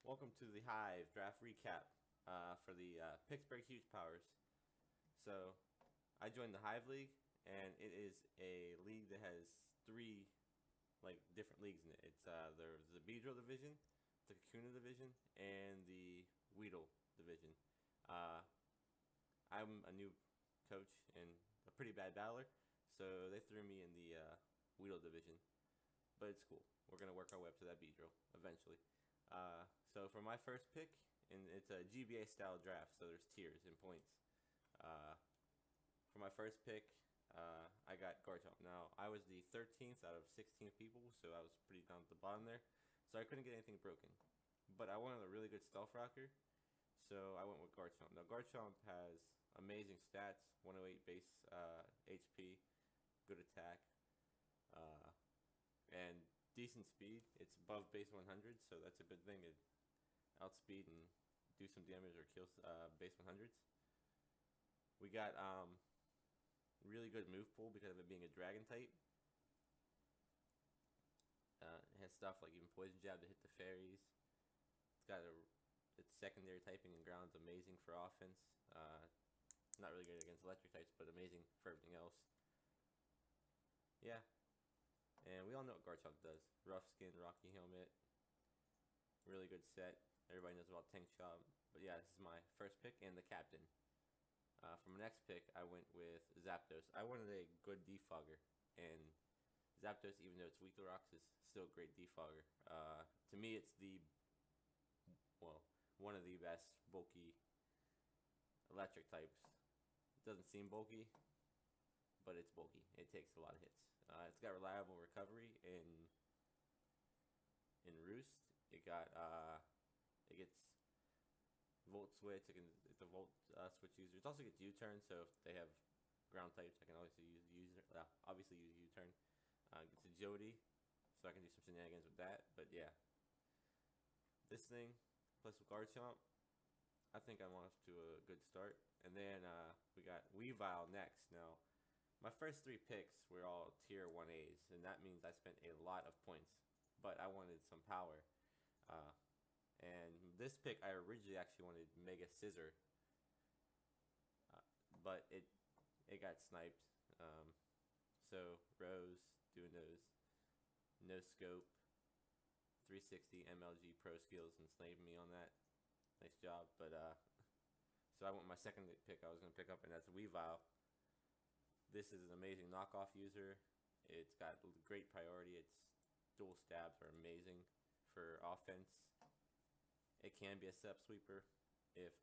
Welcome to the Hive draft recap for the Pittsburgh Huge Powers. So, I joined the Hive League, and it is a league that has three different leagues in it. It's there's the Beedrill division, the Kakuna division, and the Weedle division. Uh, I'm a new coach and a pretty bad battler, so they threw me in the Weedle division, but it's cool. We're gonna work our way up to that Beedrill eventually. So for my first pick, and it's a GBA style draft, so there's tiers and points. Uh, for my first pick, I got Garchomp. Now I was the 13th out of 16 people, so I was pretty down at the bottom there. So I couldn't get anything broken, but I wanted a really good stealth rocker, so I went with Garchomp. Now Garchomp has amazing stats: 108 base HP, good attack, uh, and decent speed. It's above base 100, so that's a good thing. It outspeed and do some damage or kill base 100s. We got really good move pool because of it being a dragon type. It has stuff like even poison jab to hit the fairies. It's got its secondary typing and ground's amazing for offense. Not really good against electric types, but amazing for everything else. Yeah, and we all know what Garchomp does. Rough skin, rocky helmet, really good set. Everybody knows about Tank Shop. But yeah, this is my first pick and the captain. For my next pick, I went with Zapdos. I wanted a good defogger, and Zapdos, even though it's weak to rocks, is still a great defogger. To me, it's one of the best bulky electric types. It doesn't seem bulky, but it's bulky. It takes a lot of hits. It's got reliable recovery in Roost. It gets Volt Switch. It's a Volt Switch user. It also gets U-turn. So if they have ground types, I can obviously use U-turn. Gets Agility, so I can do some shenanigans with that. But yeah, this thing plus with Garchomp, I think I'm off to a good start. And then we got Weavile next. Now, my first three picks were all tier 1As, and that means I spent a lot of points. But I wanted some power. Uh, and this pick, I originally actually wanted Mega Scissor, but it got sniped. So Rose doing those no scope, 360 MLG pro skills and sniping me on that. Nice job. But so I went with my second pick I was gonna pick up, and that's Weavile. This is an amazing knockoff user. It's got great priority. Its dual stabs are amazing for offense. It can be a step sweeper if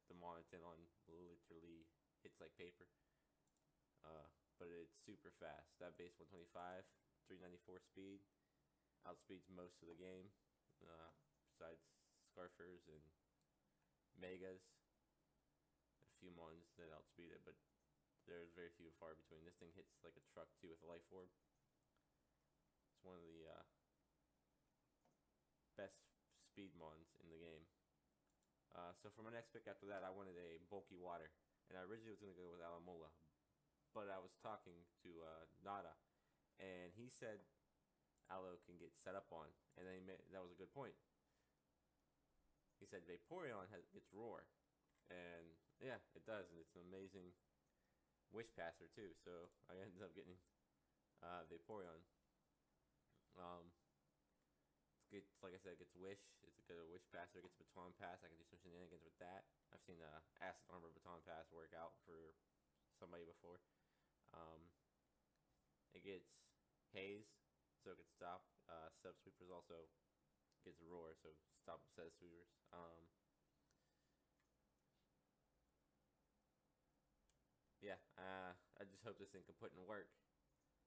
the Monoton literally hits like paper. But it's super fast. That base 125, 394 speed, outspeeds most of the game. Besides Scarfers and Megas, a few Mons that outspeed it, but there's very few far between. This thing hits like a truck too with a life orb. It's one of the best speed Mons in the game. So for my next pick after that, I wanted a bulky water, and I originally was going to go with Alamola, but I was talking to Nada, and he said Aloe can get set up on, and then that was a good point. He said Vaporeon gets Roar, and yeah, it does, and it's an amazing Wish Passer too. So I ended up getting Vaporeon. It's like I said, it gets Wish. It's a good Wish Passer. It gets Baton Pass. I can do some shenanigans with that. I've seen Acid Armor Baton Pass work out for somebody before. It gets Haze, so it can stop. Sub Sweepers also gets Roar, so stop set sweepers. Yeah, I just hope this thing can put in work.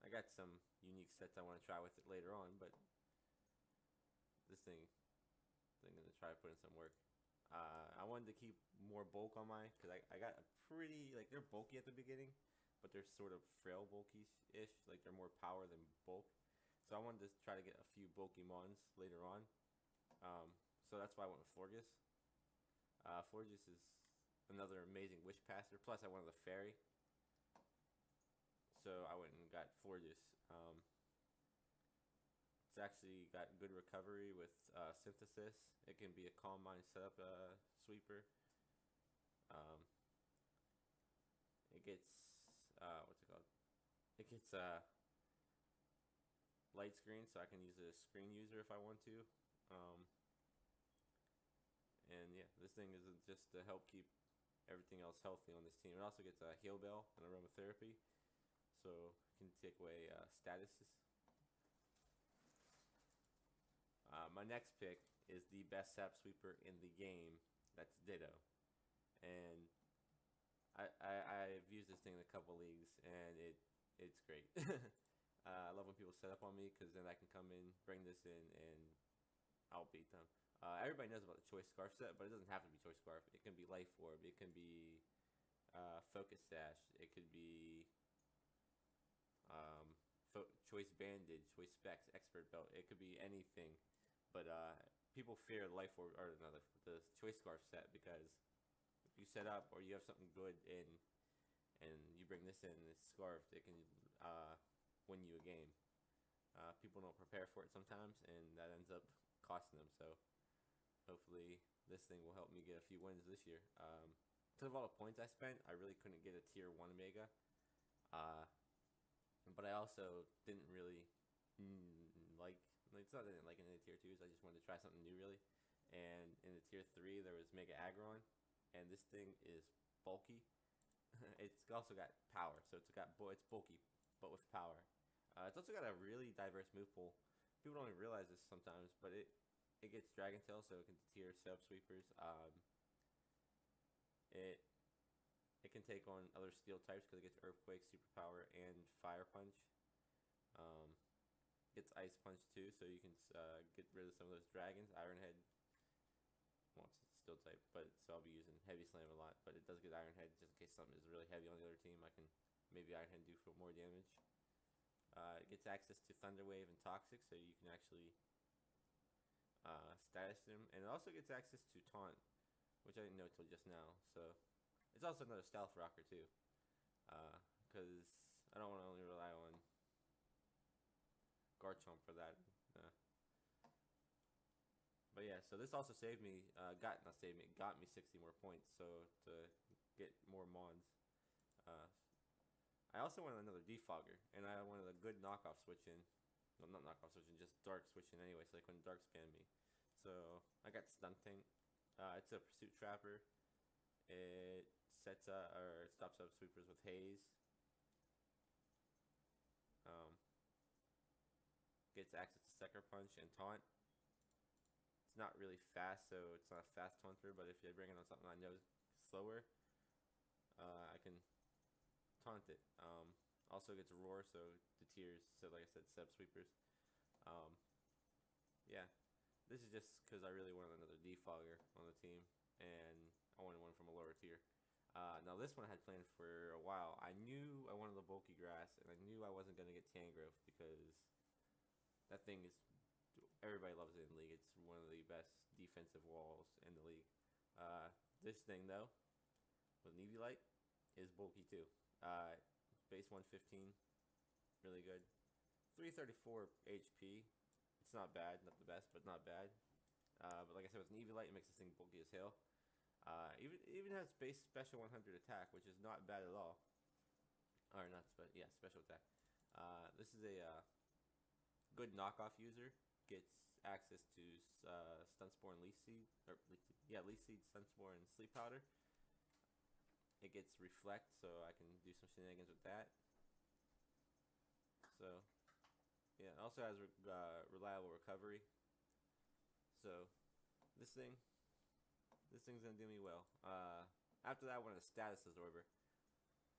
I got some unique sets I want to try with it later on, but this thing, I'm gonna try to put in some work. I wanted to keep more bulk on mine because I got a pretty they're bulky at the beginning, but they're sort of frail bulky-ish. Like they're more power than bulk. So I wanted to try to get a few bulky mons later on. So that's why I went with Florges. Florges is another amazing Wish Passer. Plus I wanted the Fairy. So I went and got Florges. It's actually got good recovery with synthesis. It can be a calm mind setup sweeper. Um, it gets what's it called? It gets light screen, so I can use it as a screen user if I want to. And yeah, this thing is just to help keep everything else healthy on this team. It also gets a heal bell and aromatherapy, so it can take away statuses. My next pick is the best sap sweeper in the game. That's Ditto, and I've used this thing in a couple leagues, and it's great. I love when people set up on me, because then I can come in, bring this in, and I'll beat them. Everybody knows about the Choice Scarf set, but it doesn't have to be Choice Scarf. It can be Life Orb. It can be Focus Sash. It could be Choice Bandage, Choice Specs, Expert Belt. It could be anything. But people fear Life Orb, or the Choice Scarf set, because if you set up or you have something good in, and you bring this in, this scarf, it can win you a game. People don't prepare for it sometimes, and that ends up costing them. So hopefully this thing will help me get a few wins this year. Because of all the points I spent, I really couldn't get a tier 1 mega. But I also didn't really like, it's not that I didn't like any of the tier 2s, I just wanted to try something new really. And in the tier 3 there was Mega Aggron, and this thing is bulky. It's also got power, so it's bulky but with power. It's also got a really diverse move pool. People don't even realize this sometimes, but it gets Dragon Tail, so it can tier sub sweepers. It can take on other steel types because it gets Earthquake, Superpower, and Fire Punch. Gets Ice Punch too, so you can get rid of some of those dragons. Iron Head, well, it's a steel type, but so I'll be using Heavy Slam a lot. But it does get Iron Head just in case something is really heavy on the other team. I can maybe Iron Head do for more damage. It gets access to Thunder Wave and Toxic, so you can actually status him, and it also gets access to Taunt, which I didn't know till just now. So it's also another stealth rocker too, because I don't want to only rely on Garchomp for that. But yeah, so this also saved me, got me 60 more points, so to get more Mons. I also wanted another Defogger, and I wanted a good knockoff switch in. Well, not knockoff switch in, just dark switch in anyway, so they couldn't dark spam me. So I got Stunting. It's a Pursuit Trapper. It sets up, or it stops up sweepers with Haze. Gets access to Sucker Punch and Taunt. It's not really fast, so it's not a fast taunter, but if you bring it on something I know is slower, I can taunt it. Also gets Roar, so the tiers, so like I said, sub sweepers. Yeah, this is just because I really wanted another Defogger on the team, and I wanted one from a lower tier. Now this one I had planned for a while. I knew I wanted the bulky grass, and I knew I wasn't going to get Tangrowth because that thing is, everybody loves it in the league. It's one of the best defensive walls in the league. This thing though, with Eviolite, is bulky too. Base 115, really good. 334 HP. It's not bad, not the best, but not bad. But like I said, with an Eviolite, it makes this thing bulky as hell. Even has base special 100 attack, which is not bad at all. Or not, yeah, special attack. This is a good knockoff user. Gets access to Stun Spore and Leaf Seed, Leaf Seed, Stun Spore, and Sleep Powder. It gets Reflect, so I can do some shenanigans with that. So yeah, it also has reliable recovery. So this thing's gonna do me well. After that, I wanted a Status Absorber,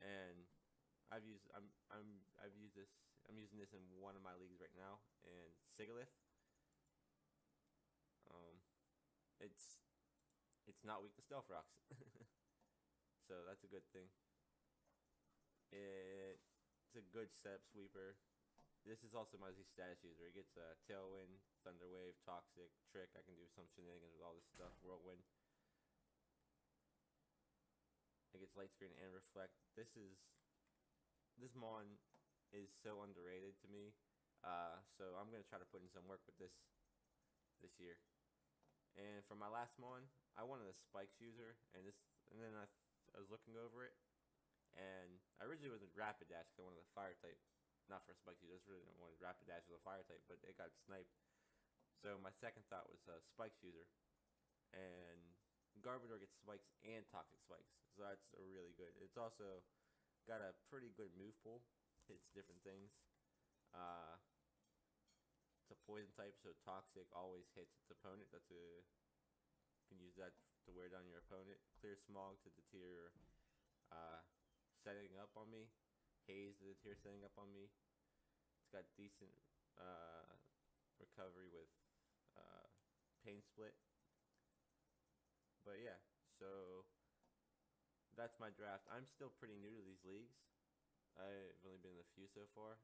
and I'm using this in one of my leagues right now, and Sigalith. It's not weak to Stealth Rocks, so that's a good thing. It's a good step sweeper. This is also my Z status user. It gets Tailwind, Thunder Wave, Toxic, Trick. I can do some shenanigans with all this stuff. Whirlwind. It gets Light Screen and Reflect. This Mon is so underrated to me. So I'm gonna try to put in some work with this year. And for my last one, I wanted a spikes user, and then I was looking over it, and I originally was a rapid dash because I wanted a fire type, not for a spikes user. I just really didn't want rapid dash as a fire type, but it got sniped. So my second thought was a spikes user, and Garbodor gets spikes and toxic spikes, so that's really good. It's also got a pretty good move pool, hits different things. It's a poison type, so toxic always hits its opponent. Can use that to wear down your opponent. Clear smog to deter setting up on me. Haze to deter setting up on me. It's got decent recovery with pain split. But yeah, so that's my draft. I'm still pretty new to these leagues. I've only been in a few so far.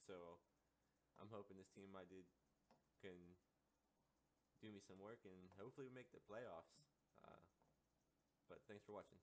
So I'm hoping this team I did can do me some work and hopefully we make the playoffs. But thanks for watching.